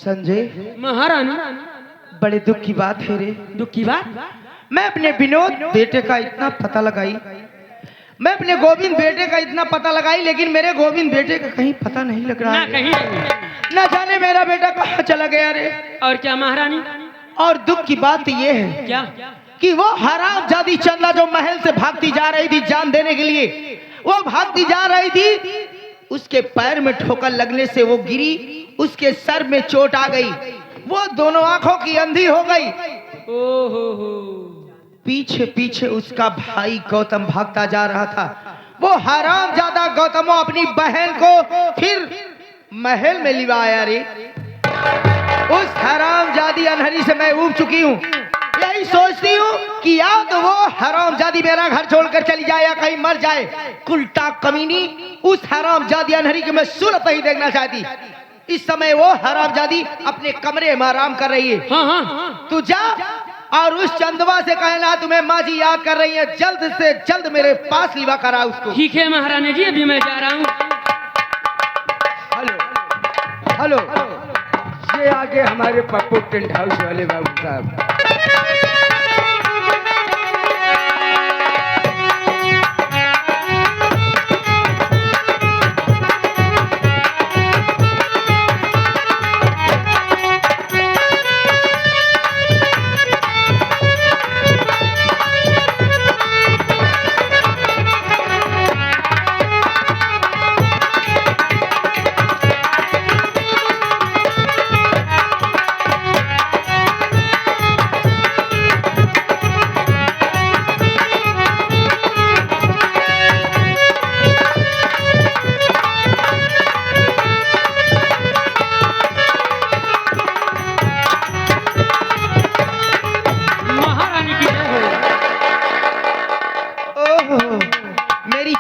संजय महारानी, बड़े दुख की बात है रे। दुख की बात? मैं अपने विनोद बेटे का इतना पता लगाई, मैं अपने गोविंद बेटे का इतना पता लगाई, लेकिन मेरे गोविंद बेटे का कहीं पता नहीं लग रहा ना है। कहीं नहीं। ना जाने मेरा बेटा कहाँ चला गया रे। और क्या महारानी? और दुख की बात ये है क्या? कि वो हरामजादी चंदा जो महल से भागती जा रही थी जान देने के लिए, वो भागती जा रही थी, उसके पैर में ठोकर लगने से वो गिरी, उसके सर में चोट आ गई, वो दोनों आंखों की अंधी हो गई। ओहो, पीछे पीछे उसका भाई गौतम भागता जा रहा था। वो हरामजादा गौतमो अपनी बहन को फिर महल में लिवाया रे। उस हरामजादी अनहरी से मैं ऊब चुकी हूँ। यही सोचती हूँ कि या तो वो हरामजादी मेरा घर छोड़कर चली जाए या कहीं मर जाए। कुलटा कमीनी, उस हरामजादी अनहरी की मैं सूरत नहीं देखना चाहती। इस समय वो हरामजादी अपने कमरे में आराम कर रही है। हाँ हाँ, तू जा और उस चंदवा से कहना तुम्हें माँ जी याद कर रही है, जल्द से जल्द मेरे पास लिवा करा उसको। ठीक है महारानी जी, अभी मैं जा रहा हूँ। हेलो, ये आगे हमारे पप्पू टेंट हाउस वाले बाबू साहब।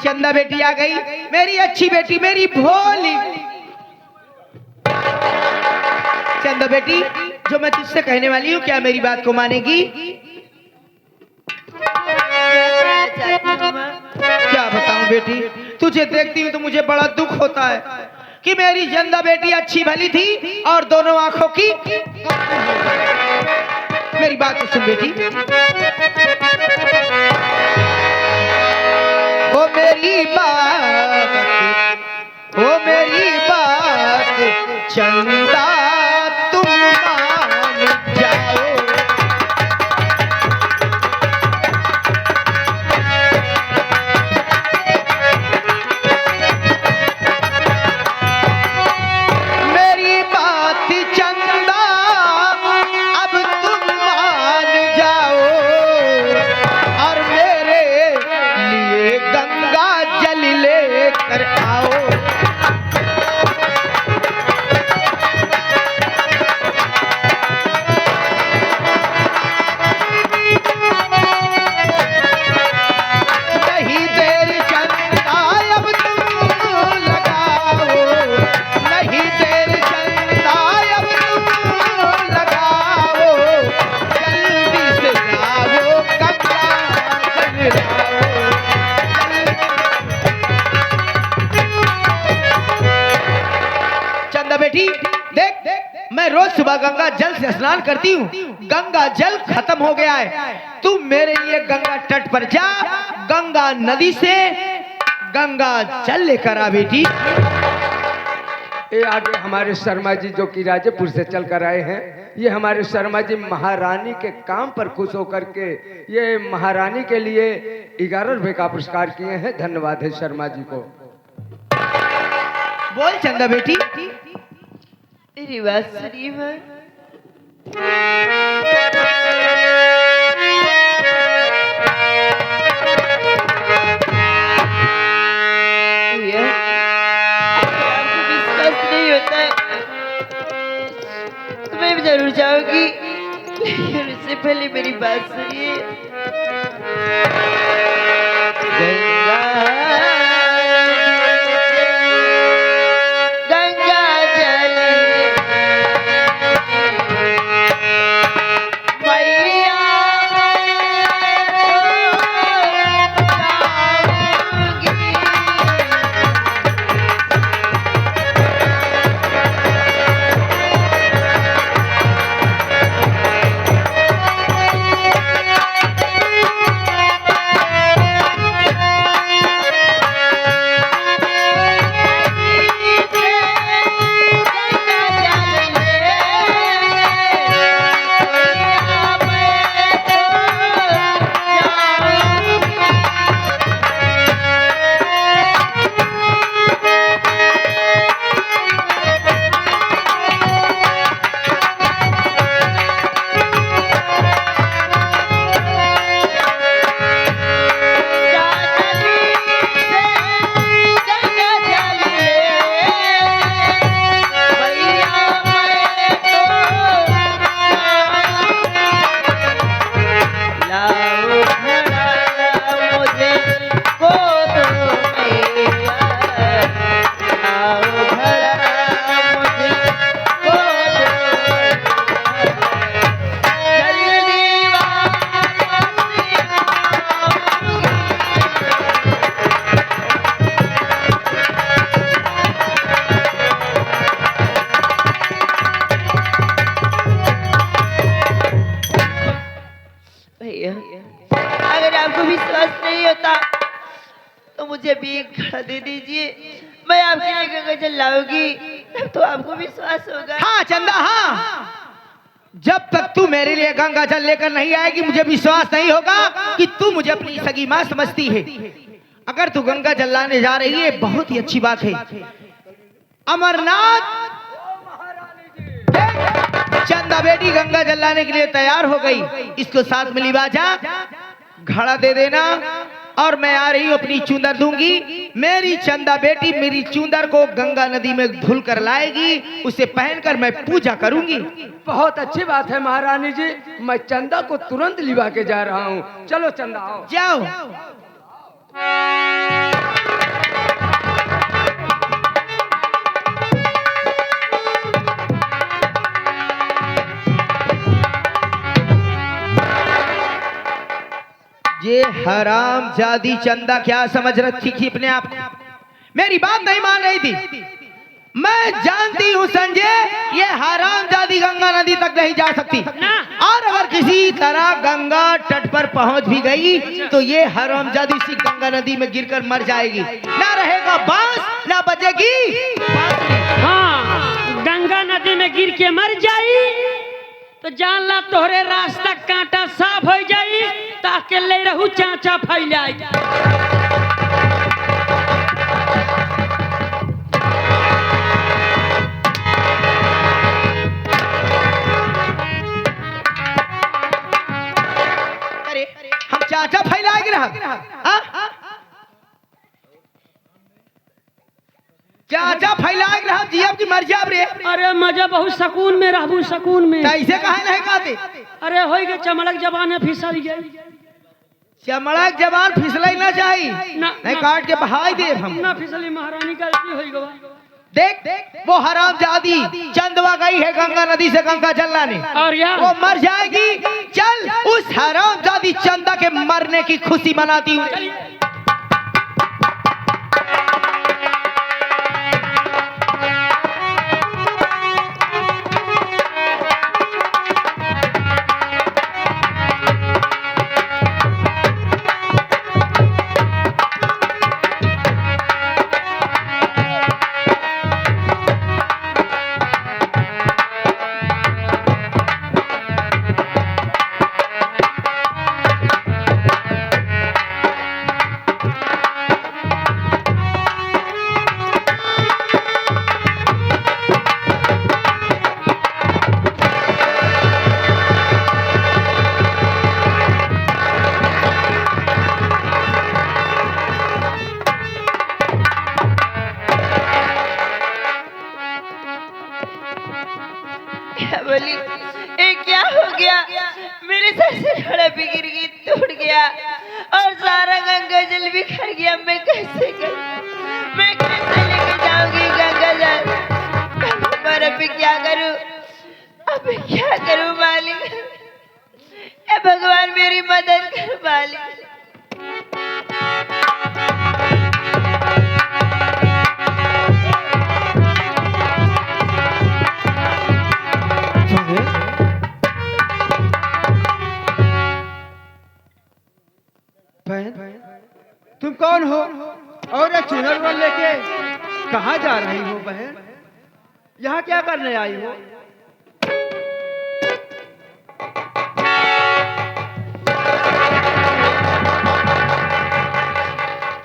चंदा बेटी आ गई, मेरी अच्छी बेटी, मेरी भोली चंदा बेटी। जो मैं तुझसे कहने वाली हूँ, क्या मेरी बात को मानेगी? क्या बताऊं बेटी, तुझे देखती हूँ तो मुझे बड़ा दुख होता है कि मेरी चंदा बेटी अच्छी भली थी और दोनों आंखों की। मेरी बात को सुन बेटी। ओ मेरी बात चंदा तुम मान जाओ। मेरी बात चंदा अब तुम मान जाओ और मेरे लिए गंगा जल लेकर आओ। नहीं देर चंदा अब तुम लगाओ, नहीं देर चंदा अब तुम लगाओ, जल्दी से आओ गंगा जल लाओ। चंदा बेटी देख, मैं रोज सुबह गंगा जल से स्नान करती हूँ, गंगा जल खत्म हो गया है। तू मेरे लिए गंगा तट पर जा, गंगा नदी से गंगा जल लेकर आ बेटी। ये आगे हमारे शर्मा जी जो कि राजेपुर से चल कर आए हैं, ये हमारे शर्मा जी महारानी के काम पर खुश होकर के ये महारानी के लिए 11 रुपए का पुरस्कार किए हैं। धन्यवाद है शर्मा जी को। बोल चंदा बेटी। तेरी बात सुनी है। भैया, आपको विश्वास नहीं होता है तो मैं जरूर जाऊंगी, लेकिन उससे पहले मेरी बात सुनिए। मुझे भी एक घड़ा दे दीजिए, मैं आपके लिए गंगा जल लाऊंगी, तब तो आपको विश्वास होगा। हाँ चंदा हाँ, जब तक तू मेरे लिए गंगा जल लेकर नहीं आएगी मुझे विश्वास नहीं होगा कि तू मुझे अपनी सगी माँ समझती है। अगर तू गंगा जल लाने जा रही है बहुत ही अच्छी बात है। अमरनाथ, चंदा बेटी गंगा जल लाने के लिए तैयार हो गई, इसको साथ में लिवा जा, घड़ा दे देना और मैं आ रही हूँ, अपनी चूंदर दूंगी। मेरी चंदा बेटी मेरी चूंदर को गंगा नदी में धुल कर लाएगी, उसे पहनकर मैं पूजा करूंगी। बहुत अच्छी बात है महारानी जी, मैं चंदा को तुरंत लिवा के जा रहा हूँ। चलो चंदा आओ। जाओ। ये हराम जादी चंदा क्या समझ रखी थी अपने आप को? मेरी बात नहीं मान रही थी। मैं जानती हूँ संजय, ये हराम जादी गंगा नदी तक नहीं जा सकती, और अगर किसी तरह गंगा तट पर पहुंच भी गई तो ये हराम जादी सी गंगा नदी में गिरकर मर जाएगी, ना रहेगा बांस ना बजेगी बांसुरी। हाँ, गंगा नदी में गिर के मर जाई तो जान ला तोहरे रास्ता कांटा साफ हो जाई, ताके ले रहू चाचा फैलाई। अरे हम चाचा फैलाएंगे रहा, चाचा फैलाएंगे रहा जी, अब की मर जाब रे। अरे मजा बहुत सकून में रहबू, सकून में। कैसे कहे नहीं कहते? अरे होई के चमड़क जबान फिसल गई। चमड़क जबान फिसलाई ना चाहिए, नहीं काट के बहाई दे हम ना फिसली महारानी गलती होई गवा। देख वो हराम जादी चंदवा गई है गंगा नदी से गंगा जल लाने, और यार वो मर जाएगी। चल उस हराम जादी चंदा के मरने की खुशी मनाती हूँ। बोली ये क्या हो गया, मेरे सर से घड़ा भी गिर गई, टूट गया और सारा गंगा जल बिखर गया। मैं कैसे लेके जाऊंगी गंगा जल? पर अभी क्या करूं, अभी क्या करूं मालिक? ए भगवान मेरी मदद कर मालिक। तुम कौन हो और ये चुनर वाल लेके कहाँ जा रही हो बहन? यहाँ क्या करने आई हो?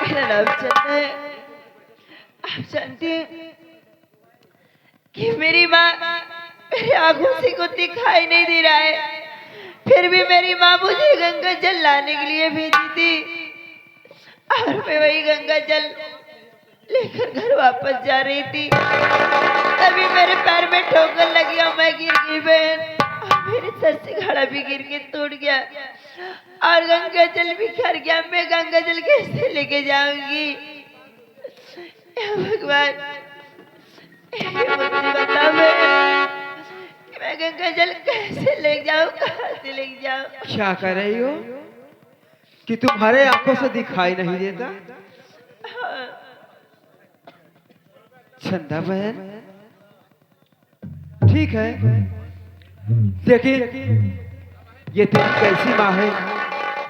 मेरा नाम चंदा है। आप जानते हैं कि मेरी माँ मेरी आंखों से कुछ दिखाई नहीं दे रहा है, फिर भी मेरी माँ मुझे गंगा जल लाने के लिए भेजी थी और मैं वही गंगा जल लेकर घर वापस जा रही थी, तभी मेरे पैर में ठोकर लगी और मैं गिर गई बहन, और मेरे सर से घड़ा भी गिर के टूट गया और गंगा जल बिखर गया। मैं गंगा जल कैसे लेके जाऊंगी? हे भगवान मुझे बता मैं गंगा जल कैसे ले जाऊं, कहाँ से ले जाऊं? क्या कर रही हो कि तुम्हारे आंखों से दिखाई नहीं देता? चंदा बहन ठीक है, देखिए ये तेरी कैसी माँ है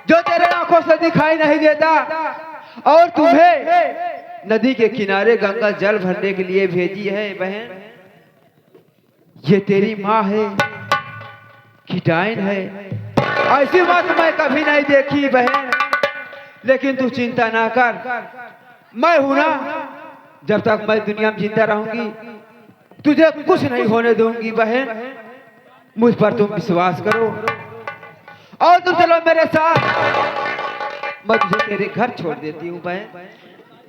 जो तेरे आंखों से दिखाई नहीं देता और तुम्हें नदी के किनारे गंगा जल भरने के लिए भेजी है बहन। ये तेरी माँ है कि डायन है? ऐसी बात मैं कभी नहीं देखी बहन। लेकिन तू चिंता ना कर, मैं हूं ना। जब तक मैं दुनिया में जिंदा रहूंगी तुझे कुछ नहीं होने दूंगी बहन। मुझ पर तुम विश्वास करो और तुम चलो मेरे साथ। मैं तुझे तेरे घर छोड़ देती हूँ बहन।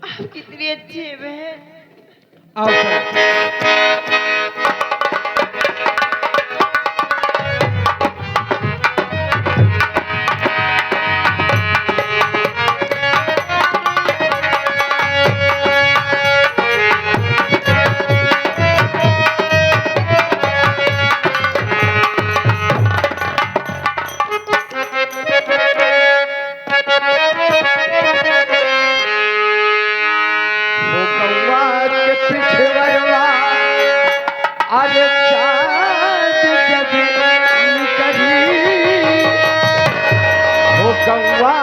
आप कितनी अच्छी है बहन। आओ चलो। अरे चाँद जब निकली हो गौवा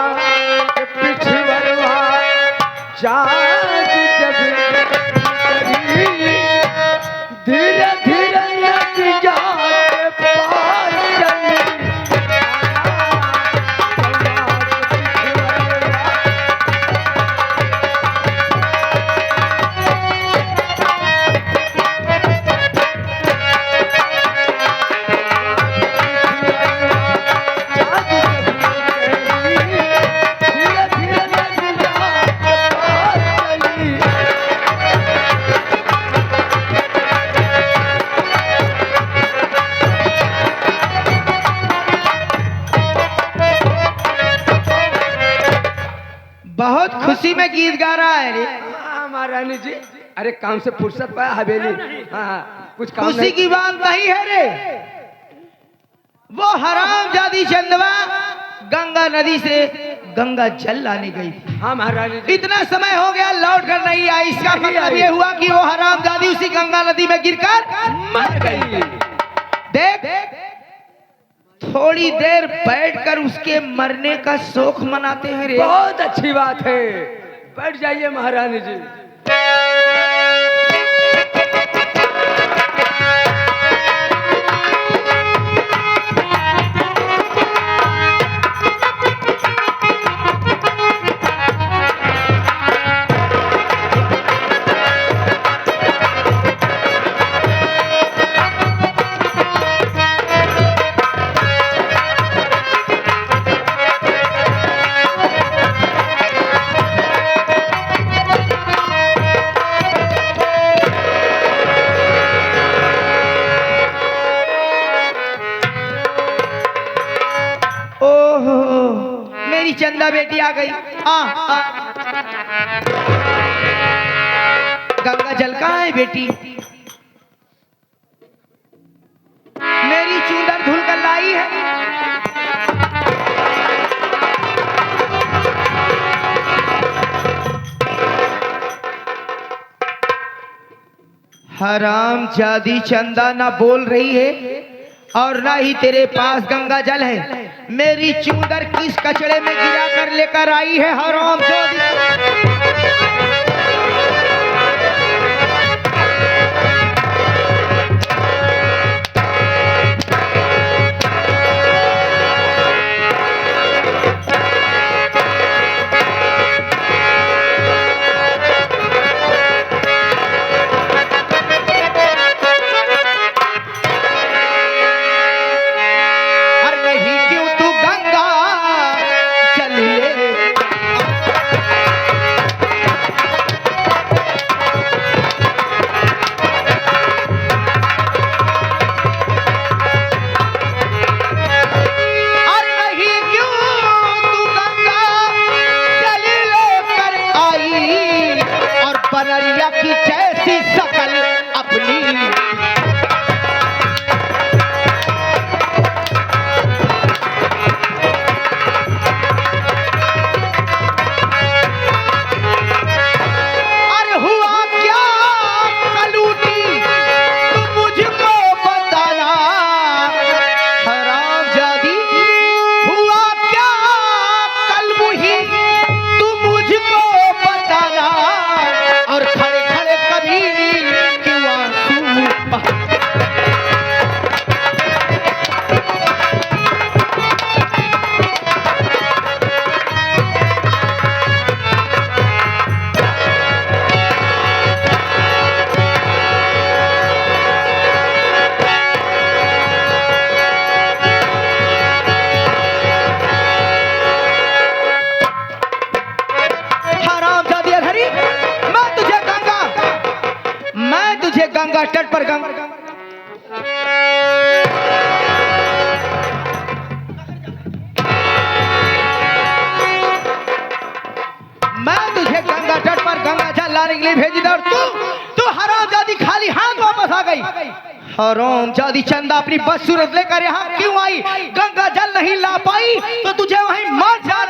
के पिछवरवा, चाँद जब निकली धीरे धीरे नदिया के पार चली। बहुत खुशी में गीत गा रहा है रे। हाँ महारानी जी, अरे काम से फुर्सत पाया हवेली। हाँ कुछ काम खुशी नहीं। की बात नहीं है रे। वो हरामजादी चंदवा गंगा नदी से गंगा जल लाने गई थी। हाँ महारानी जी। इतना समय हो गया लौट कर नहीं आई। इसका नहीं मतलब आई। ये हुआ कि वो हरामजादी उसी गंगा नदी में गिरकर मर गई। देख थोड़ी देर बैठकर उसके मरने का शोक मनाते हैं रे। बहुत अच्छी बात है, बैठ जाइए महारानी जी। मेरी चंदा बेटी आ गई। आ। गंगा जल कहाँ है बेटी? मेरी चूंदर धुल कर लाई है। हरामजादी चंदा ना बोल रही है और ना ही तेरे पास गंगा जल है। मेरी चूंदर किस कचड़े में गिरा कर लेकर आई है हरामजादी? बनरिया की जैसी शकल अपनी। अरे हुआ क्या कलूटी तुम मुझको बताना, हरामजादी हुआ क्या कलमुही तुम मुझको गंगा तट पर गंगा मैं तुझे गंगा तट पर गंगा जल लाने के लिए भेजी थी और तू हरामजादी खाली हाथ वापस आ गई। हरामजादी चंदा अपनी बदसूरत लेकर यहाँ क्यों आई? गंगा जल नहीं ला पाई तो तुझे वहीं मार जा।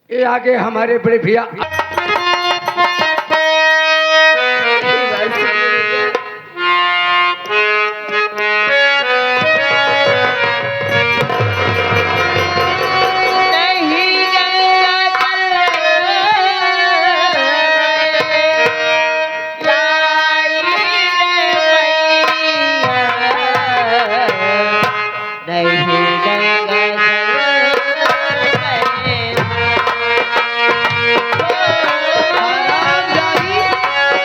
ये आगे हमारे बड़े भैया हरामजादी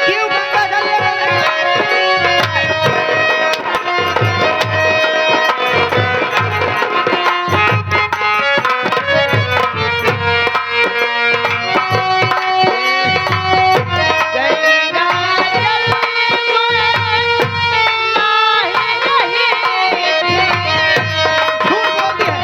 क्यों गंगा जल लेकर झूठ बोलती है?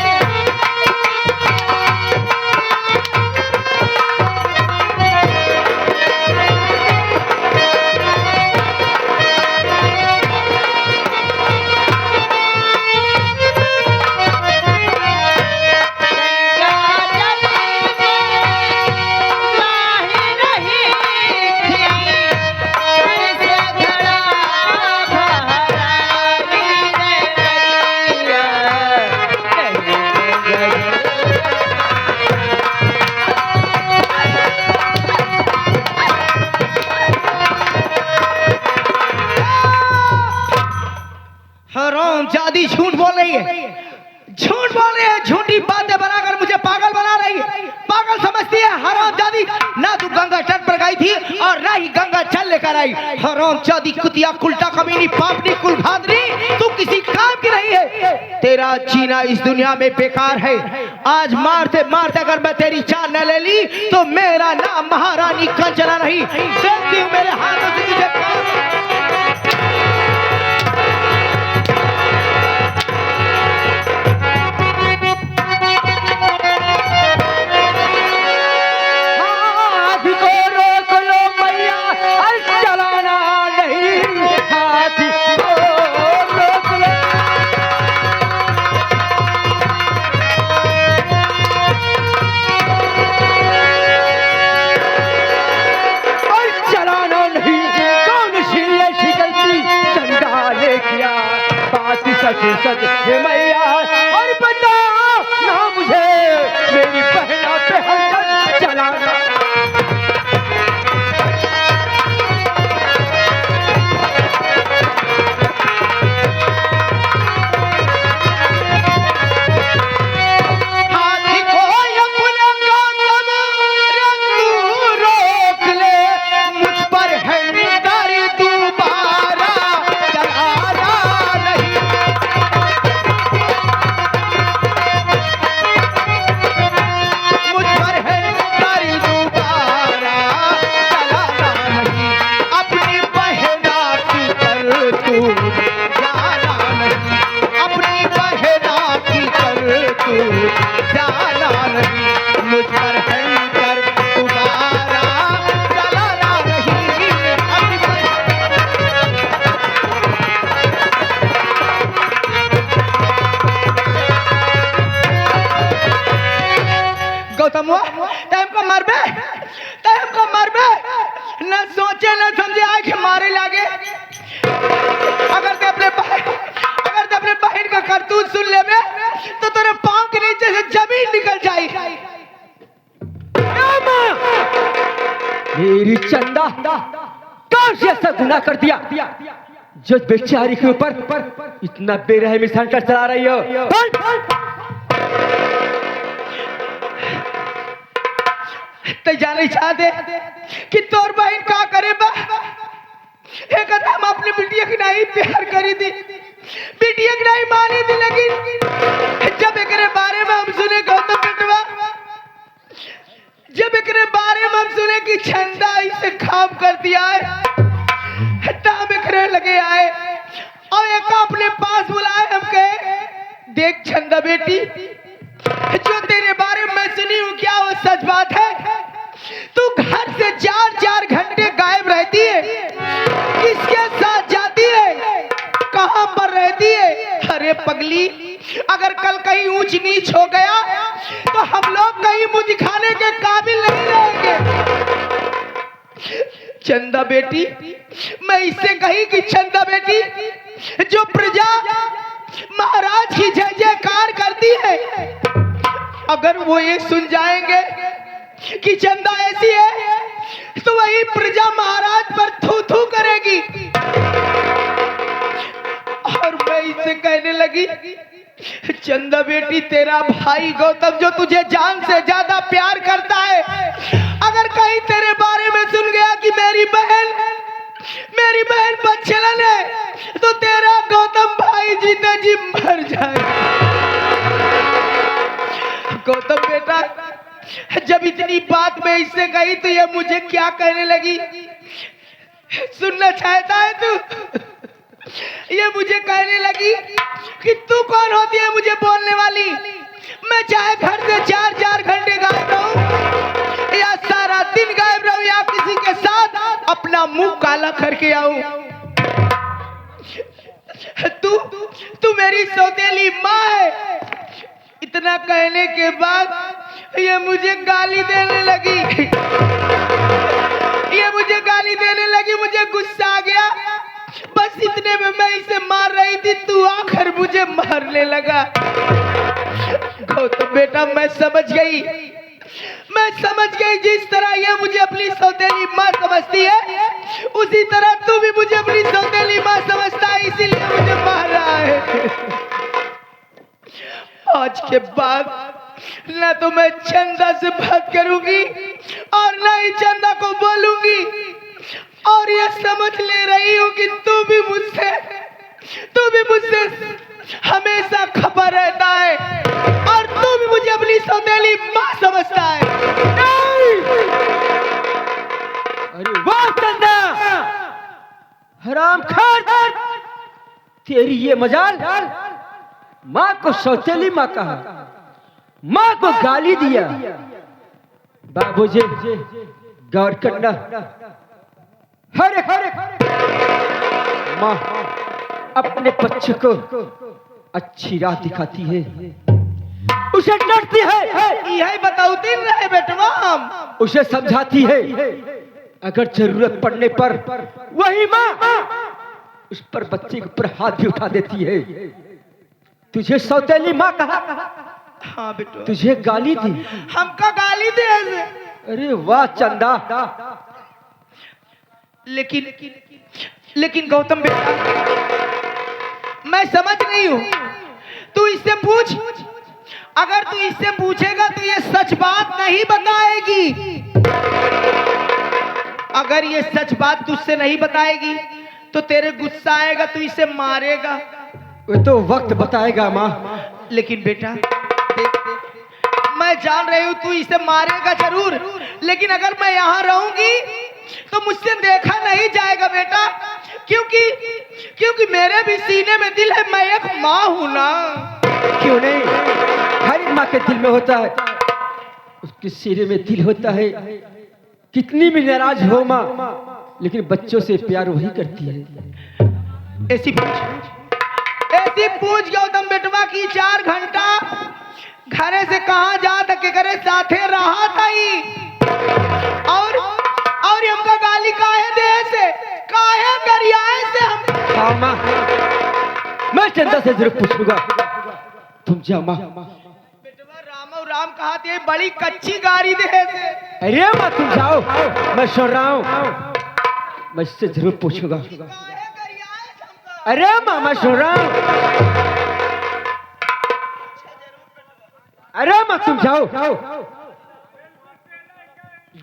हरामजादी झूठ बोल रही है, झूठ बोल रही है, झूठी बातें बनाकर मुझे पागल बना रही है, पागल समझती है हरामजादी। ना तू गंगा तट पर गई थी और ना ही गंगा जल लेकर आई। हरामजादी कुतिया कुल्टा कमीनी पापनी कुलघातनी, तू किसी काम की नहीं है। तेरा जीना इस दुनिया में बेकार है। आज मारते मारते अगर मैं तेरी जान न ले ली तो मेरा नाम महारानी कंचना नहीं। देखती हूँ मेरे हाथों से तुझे हाथी को रोक लो मैया, और चलाना नहीं। हाथी को रोक लो। और चलाना नहीं। कौन सी ऐसी गलती चंदा ने किया? बात सच सच है मैया, और बता ना मुझे मेरी बहना पे हलचल चलाना। हाथी को अपना कदम तू रोक ले, मुझ पर हैंडर दोबारा चलाना नहीं। मुझ पर हैंडर दोबारा चलाना नहीं। अपनी बहना की करतूत जाना नहीं। अपनी बहना की करतूत जाना नहीं। मुझ पर हैंडर दोबारा चलाना नहीं। अपनी गौतम टाइम को मरबे, टाइम को मरबे, न सोचे न समझे आके मारे लागे। अगर ते अपने बहन का करतूत सुन ले बे, तो तेरे पाँव के नीचे से जमीन निकल जाए। मेरी चंदा कौन सी ऐसा गुनाह कर दिया जो बेचारी के ऊपर इतना बेरहमी संकट चला रही हो? ते जाने चाहते कि तोर बहन का करे बा? एक हम अपने बिटिया की नहीं प्यार करी थी, बिटिया की नहीं मानी थी, लेकिन जब एक बारे में हम सुने गौतम बेटवा चंदा बेटी, जो तेरे बारे में मैं सुनी हूँ क्या वो सच बात है? तू घर से 4-4 घंटे गायब रहती है, किसके साथ जाती है, कहाँ पर रहती है? अरे पगली, अगर कल कहीं ऊंच नीच हो गया तो हम लोग कहीं मुंह दिखाने के काबिल नहीं रहेंगे। चंदा बेटी, मैं इससे कही कि चंदा बेटी, जो प्रजा महाराज की जय जयकार करती है, अगर वो ये सुन जाएंगे कि चंदा ऐसी है तो वही प्रजा महाराज पर थू थू करेगी। और मैं इससे कहने लगी, चंदा बेटी, तेरा भाई गौतम जो तुझे जान से ज्यादा प्यार करता है, अगर कहीं तेरे बारे में सुन गया कि मेरी बहन बदचलन है, तो तेरा गौतम भाई जीते जी मर जाएगा। गौतम बेटा, जब इतनी बात मैं इससे कही तो ये मुझे क्या कहने लगी, सुनना चाहता है तू? ये मुझे कहने लगी कि तू कौन होती है मुझे बोलने वाली? मैं चाहे घर से 4-4 घंटे गायब रहूं या सारा दिन गायब रहूं या किसी के साथ अपना मुंह काला करके आऊं, तू मेरी सौतेली माँ है। इतना कहने के बाद ये मुझे गाली देने लगी, मुझे गुस्सा आ गया। बस इतने में मैं इसे मार रही थी, तू आकर मुझे मारने लगा। गौतम बेटा, मैं समझ गई, जिस तरह ये मुझे अपनी सौतेली माँ समझती है, उसी तरह तू भी मुझे अपनी सौतेली माँ समझता है, इसीलिए मुझे मार रहा है। आज के बाद ना तो मैं चंदा से बात करूंगी और ना ही चंदा को बोलूंगी, और ये समझ ले रही हूँ कि तू भी मुझसे हमेशा खपा रहता है और तू भी मुझे अपनी सौतेली माँ समझता है। अरे वाह चंदा, हरामखोर, तेरी ये मजाल, माँ को सौतेली माँ कहा, माँ को गाली दिया। बाबूजी गौर करना, हर माँ अपने बच्चे को अच्छी राह दिखाती है, उसे डरती है, यही बताऊती रहे बेटवा, हम उसे समझाती है, अगर जरूरत पड़ने पर वही माँ उस पर बच्चे के ऊपर हाथ भी उठा देती है। तुझे सौतेली माँ कहा, हाँ बेटवा, तुझे गाली दी, हमका गाली दे ऐसे। अरे वाह चंदा, लेकिन गौतम बेटा, मैं समझ नहीं हूँ, तू इससे पूछ, अगर तू इससे पूछेगा तो ये सच बात नहीं बताएगी। अगर ये सच बात तुझसे नहीं बताएगी तो तेरे गुस्सा आएगा, तू इसे मारेगा। वो तो वक्त बताएगा माँ। लेकिन बेटा देख, मैं जान रही हूँ तू इसे मारेगा जरूर, लेकिन अगर मैं यहाँ रहूंगी तो मुझसे देखा नहीं जाएगा बेटा, क्योंकि मेरे भी सीने में दिल है, मैं एक माँ हूँ ना। क्यों नहीं, हर एक माँ के दिल में होता है, उसके सीने में दिल होता है। कितनी भी नाराज हो माँ, लेकिन बच्चों से प्यार वही करती है। ऐसी पूछ गौतम बेटवा की 4 घंटा घरे से कहाँ जा के करे साथे रहा था ही, और हमका गाली काहे दे से, काहे गरियाए से हम। हाँ माँ, मैं चंदा से जरूर पूछूंगा, तुम जाओ माँ। बेटवा राम राम कहा थे, बड़ी कच्ची गाड़ी दे से। अरे माँ तुम जाओ, मैं सुन रहा हूँ, मैं इससे जरूर पूछूंगा। काहे गरियाए से हमका। अरे माँ मैं सुन रहा हूँ, अरे माँ तुम जाओ।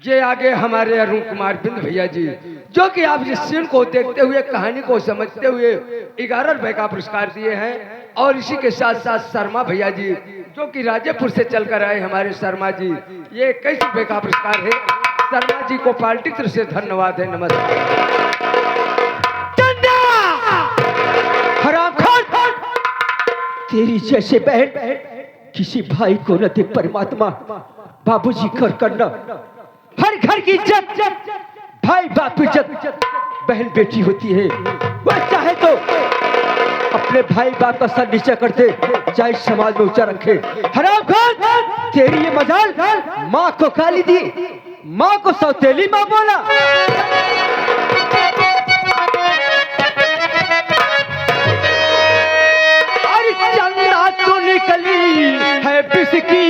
ये आगे हमारे अरुण कुमार बिंद भैया जी, जो कि आप इस सीन को देखते हुए, कहानी को समझते हुए 11 रुपए का पुरस्कार दिए हैं। और इसी के साथ साथ शर्मा भैया जी, जो कि राजेपुर से चलकर आए हमारे शर्मा जी, ये 21 रुपए का पुरस्कार है। शर्मा जी को पार्टी तरफ से धन्यवाद है, नमस्कार। हरामखोर, तेरी जैसे बहन किसी भाई को न दे परमात्मा। बाबूजी कर करना, हर घर की इज्जत भाई बाप की इज्जत बहन बेटी होती है। वो चाहे तो अपने भाई बाप का सर नीचा कर दे, चाहे समाज में ऊंचा रखे। हरामखोर, तेरी ये मजाल माँ को गाली दी, माँ को सौतेली माँ बोला। अरे चंदा तो निकली है बिस्की,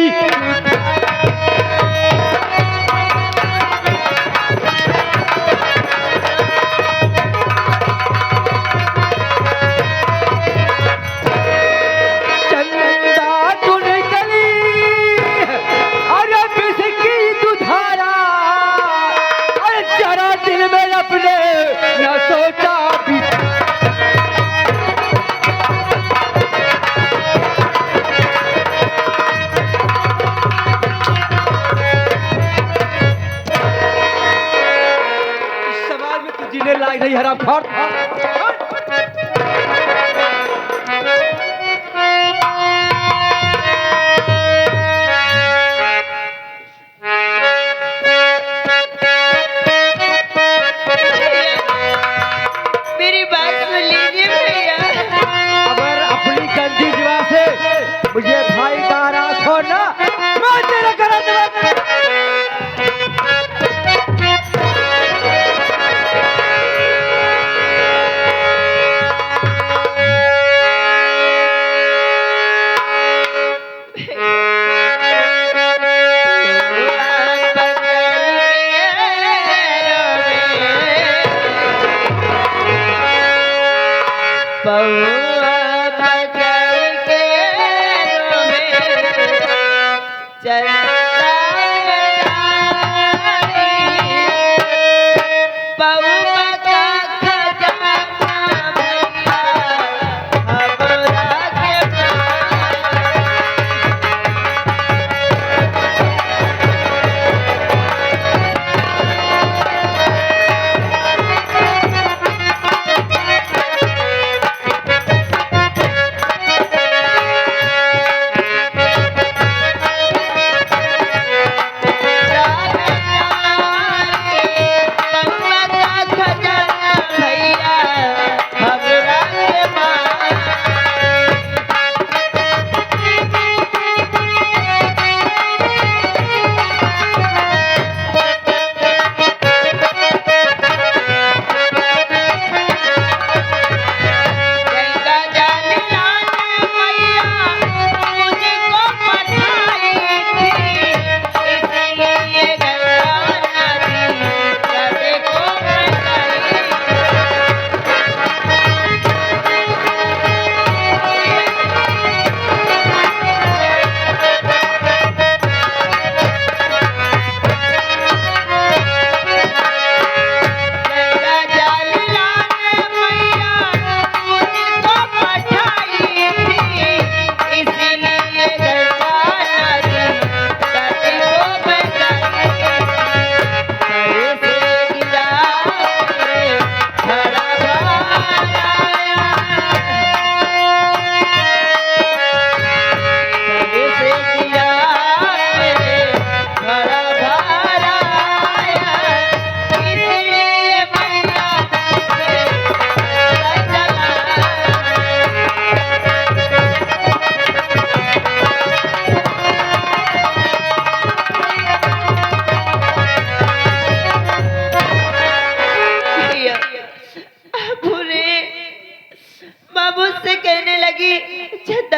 जीने लायक नहीं। हरामखोर, मेरी बात सुन लीजिए भैया। अगर अपनी गंदी जुबान से मुझे भाई का रात हो ना, मैं तेरे घर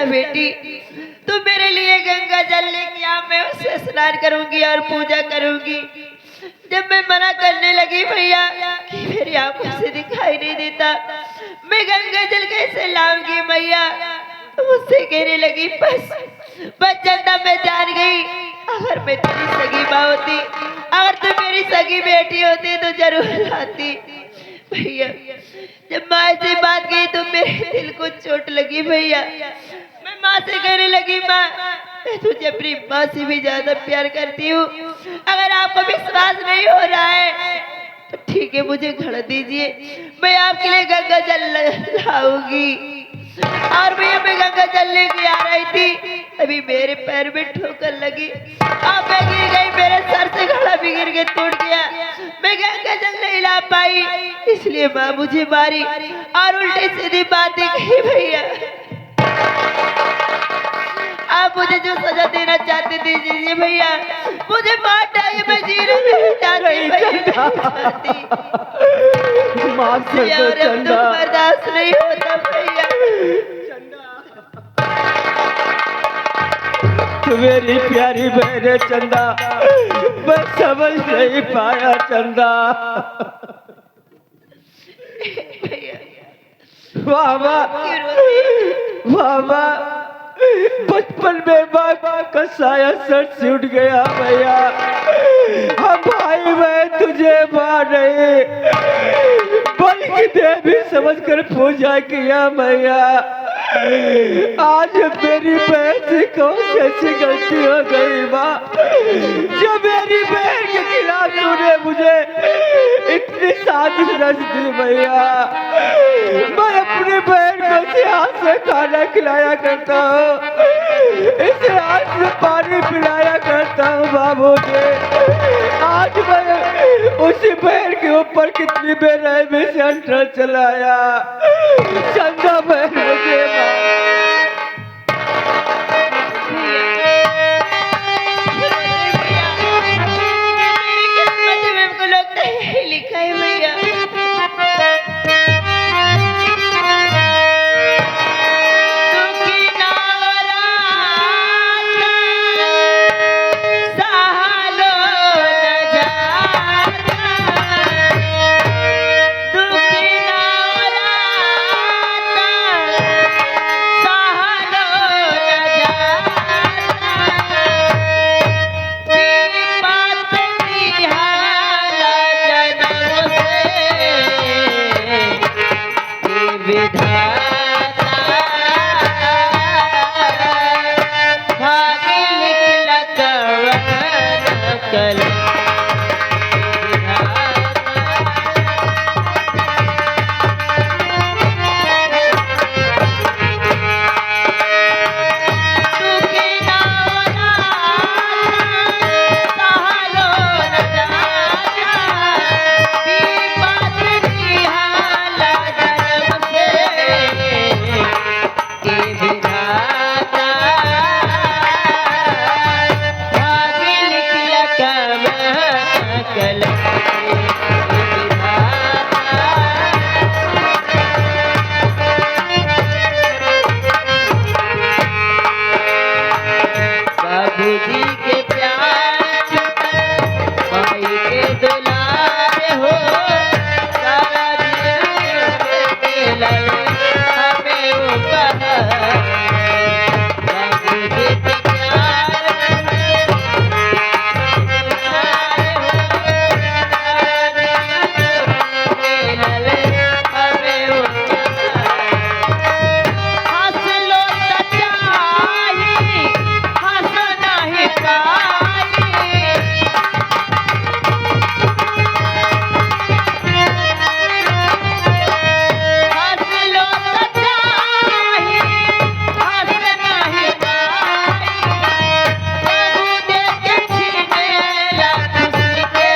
बेटी, तू मेरे लिए गंगा जल लेके आ, मैं उससे स्नान करूंगी और पूजा करूंगी। जब मैं मना करने लगी भैया कि मेरी आंखों से दिखाई नहीं देता, मैं गंगा जल कैसे लाऊंगी भैया, तो मुझसे कहने लगी बस चंदा मैं जान गई, अगर मैं तेरी सगी माँ होती, अगर तू मेरी सगी बेटी होती तो जरूर लाती। भैया जब माँ से बात की तो मेरे दिल को चोट लगी भैया। मैं माँ से कहने लगी माँ मैं तुझे अपनी माँ से भी ज्यादा प्यार करती हूँ, अगर आपको विश्वास नहीं हो रहा है तो ठीक है मुझे घर दीजिए, मैं आपके लिए गंगा जल लाऊंगी। और भैया मैं गंगा जल लेके अभी मेरे पैर में ठोकर लगी अब मैं गिर गई, मेरे सर से घड़ा भी गिर के टूट गया, मैं गजल नहीं ला पाई, इसलिए माँ मुझे मारी और उल्टी सीधी बातें कही। भैया आप मुझे जो सजा देना चाहते दीजिए भैया, मुझे मार डालिए, मैं जीना नहीं चाहती भैया, माफ कर दो और अब चंदा। तो बर्दाश्त नहीं होता भैया। तू मेरी प्यारी बहन है चंदा, मैं समझ नहीं पाया चंदा। भैया वाह वाह क्यों रोती? वाह वाह, बचपन में बाप का साया सर से उठ गया भैया। हम भाई बहन तुझे मार नहीं बल्कि देवी समझकर पूजा किया भैया। आज मेरी बहन से कौन सी ऐसी गलती हो गई माँ, जो मेरी बहन के खिलाफ तूने मुझे इतनी साजिश रच दी भैया। मैं अपनी बहन को इसे हाथ से खाना खिलाया करता हूँ, इसे हाथ से पानी पिलाया करता हूँ बाबू जी। आज मैं उसी बहन के ऊपर कितनी बेरहमी से अंटर चलाया। चंदा बहन मुझे मेरी किस्मत में हमको लगता है यही लिखा है भैया। दुखी नावरा सहालो न जाता, दुखी नावरा सहालो न जाता, विपत निहाला जन्म से विधाता, भाग्य लिखला कवन कल दुखी नावरा सहालो न जाता, विपत निहाला जन्म से विधाता, भाग्य लिखला कवन कल बाबूजी के प्यार माई के दुलारे हो, सारा जीवन हमें उपहार, बाबूजी के प्यार हमें उपहार, हंस लो सच्चाई हंस नहीं पाई, हंस लो सच्चाई हंस नहीं पाई, प्रभु देखे छीनेला खुशी के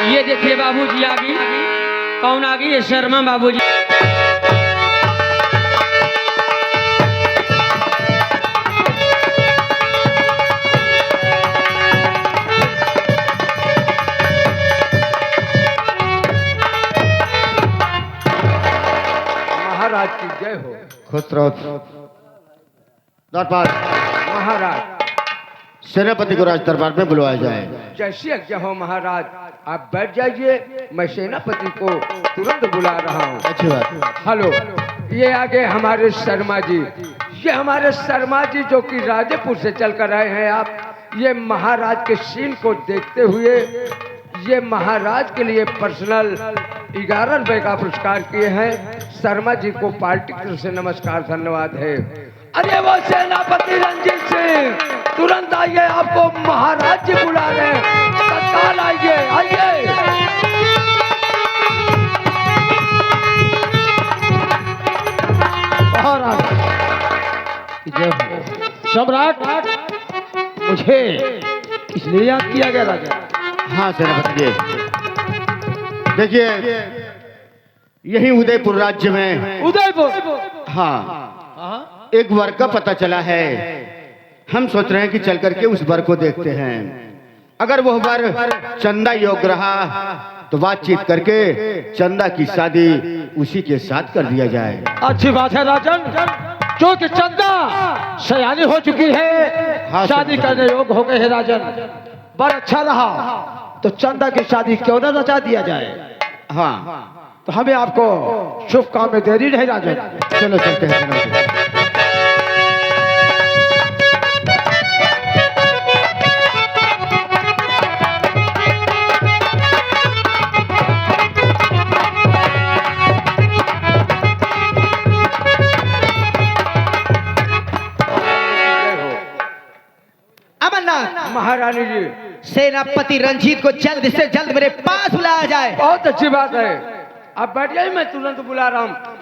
ये देखिए बाबूजी आ गई। कौन आ गई? ये शर्मा बाबूजी। महाराज की जय हो। खुश रहो दरबार, महाराज सेनापति को राज दरबार में बुलवाया जाए। जैसी आज्ञा हो महाराज, आप बैठ जाइए, मैं सेनापति को तुरंत बुला रहा हूँ। अच्छी बात। हेलो, ये आगे हमारे शर्मा जी, ये हमारे शर्मा जी जो कि राजेपुर से चल कर आए हैं। आप ये महाराज के सीन को देखते हुए ये महाराज के लिए पर्सनल 11 रुपए का पुरस्कार किए हैं। शर्मा जी को पार्टी की तरफ से नमस्कार, धन्यवाद है। अरे वो सेनापति रंजीत सिंह, तुरंत आइए, आपको महाराज जी बुला रहे हैं, तत्काल आइए, आइए। सम्राट, मुझे इसलिए याद किया गया राजा। हाँ सेनापति जी, देखिए यही उदयपुर राज्य में, उदयपुर, हाँ, एक वर का पता चला है। हम सोच रहे हैं कि चल करके उस वर को देखते हैं। अगर वह वर चंदा योग्य रहा तो बातचीत करके चंदा की शादी उसी के साथ कर दिया जाए। अच्छी बात है राजन, क्योंकि चंदा सयानी हो चुकी है, हाँ, शादी सर। करने योग्य हो गए हैं राजन। बड़ा अच्छा रहा, तो चंदा की शादी क्यों ना रचा दिया जाए। हाँ, तो हमें आपको शुभ काम में देरी नहीं राजन। चलो चलते हैं सेनापति। अमरनाथ, महारानी जी, सेनापति रंजीत को जल्द से जल्द मेरे पास बुलाया जाए। बहुत अच्छी बात है। आप बैठिए, मैं तुरंत बुला रहा हूँ।